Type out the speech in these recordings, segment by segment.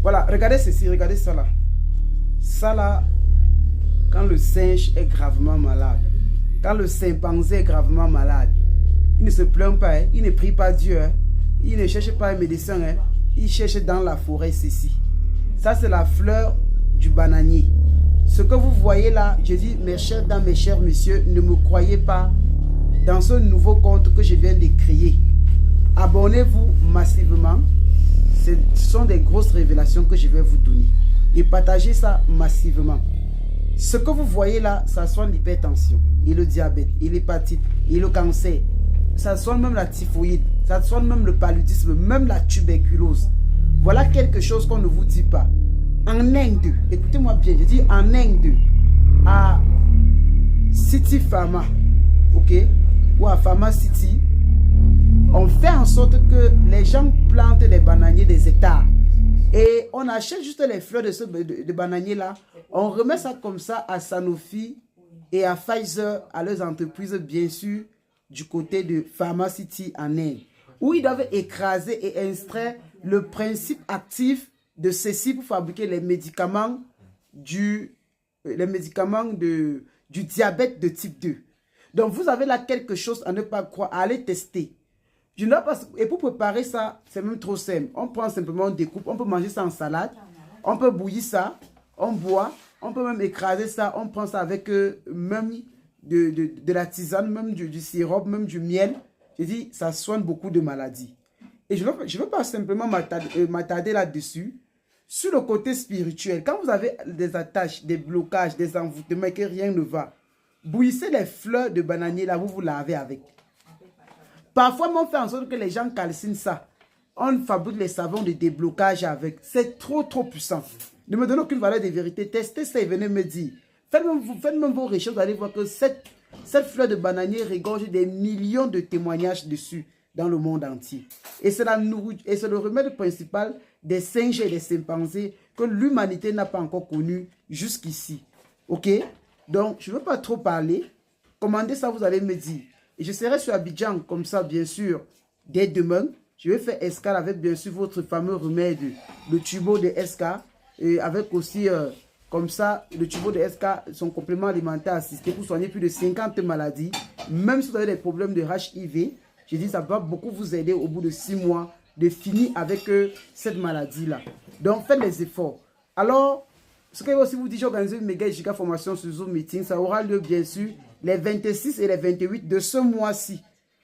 Voilà, regardez ceci, regardez ça là. Ça là, quand le singe est gravement malade, quand le chimpanzé est gravement malade, il ne se plaint pas, hein, il ne prie pas Dieu, hein, il ne cherche pas un médecin, hein, il cherche dans la forêt ceci. Ça c'est la fleur du bananier. Ce que vous voyez là, je dis mes chers dames, mes chers messieurs, ne me croyez pas dans ce nouveau compte que je viens de créer. Abonnez-vous massivement. Ce sont des grosses révélations que je vais vous donner. Et partagez ça massivement. Ce que vous voyez là, ça soigne l'hypertension, et le diabète, et l'hépatite, et le cancer. Ça soigne même la typhoïde, ça soigne même le paludisme, même la tuberculose. Voilà quelque chose qu'on ne vous dit pas. En Inde, écoutez-moi bien, je dis en Inde, à City Pharma, ok, ou à Pharma City, on fait en sorte que les gens plantent des bananiers des hectares. Et on achète juste les fleurs de bananier là. On remet ça comme ça à Sanofi et à Pfizer, à leurs entreprises, bien sûr, du côté de Pharma City en Inde. Où ils doivent écraser et extraire le principe actif de ceci pour fabriquer les médicaments du diabète de type 2. Donc vous avez là quelque chose à ne pas croire, à aller tester. Et pour préparer ça, c'est même trop simple. On prend simplement, on découpe, on peut manger ça en salade, on peut bouillir ça, on boit, on peut même écraser ça, on prend ça avec même de la tisane, même du sirop, même du miel. Je dis, ça soigne beaucoup de maladies. Et je ne veux pas simplement m'attarder là-dessus. Sur le côté spirituel, quand vous avez des attaches, des blocages, des envoûtements et que rien ne va, bouillissez les fleurs de bananier là, vous lavez avec. Parfois, on fait en sorte que les gens calcinent ça. On fabrique les savons de déblocage avec. C'est trop puissant. Ne me donnez aucune valeur de vérité. Testez ça et venez me dire. Faites même vos recherches, vous allez voir que cette fleur de bananier regorge des millions de témoignages dessus dans le monde entier. Et c'est le remède principal des singes et des chimpanzés que l'humanité n'a pas encore connu jusqu'ici. Ok? Donc, je ne veux pas trop parler. Commandez ça, vous allez me dire. Et je serai sur Abidjan, comme ça, bien sûr, dès demain. Je vais faire escale avec, bien sûr, votre fameux remède, le tubo de SK. Et avec aussi, comme ça, le tubo de SK, son complément alimentaire assisté pour soigner plus de 50 maladies. Même si vous avez des problèmes de HIV, je dis, ça va beaucoup vous aider au bout de 6 mois de finir avec cette maladie-là. Donc, faites les efforts. Alors, ce que je vais aussi vous dire, j'ai organisé une méga giga formation sur Zoom Meeting. Ça aura lieu, bien sûr, les 26 et les 28 de ce mois-ci.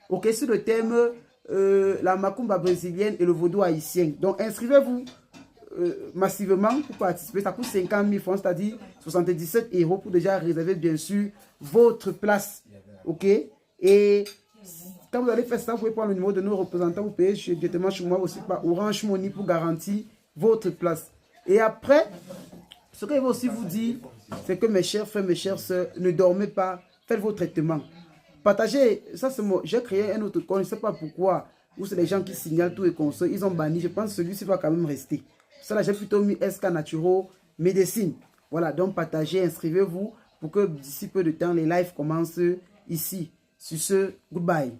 Ok, sur le thème la macumba brésilienne et le vaudou haïtien. Donc, inscrivez-vous massivement pour participer. Ça coûte 50 000 francs, c'est-à-dire 77 € pour déjà réserver, bien sûr, votre place. Ok, et quand vous allez faire ça, vous pouvez prendre le numéro de nos représentants, vous payez directement chez moi aussi par Orange Money pour garantir votre place. Et après, ce que je vais aussi vous dire, c'est que mes chers frères, mes chères soeurs, ne dormez pas, faites vos traitements. Partagez, ça c'est moi, j'ai créé un autre compte, je ne sais pas pourquoi, où c'est les gens qui signalent tout et qu'on se, ils ont banni, je pense que celui-ci va quand même rester. Ça là, j'ai plutôt mis SK Naturo Médecine. Voilà, donc partagez, inscrivez-vous pour que d'ici peu de temps, les lives commencent ici. Sur ce, goodbye.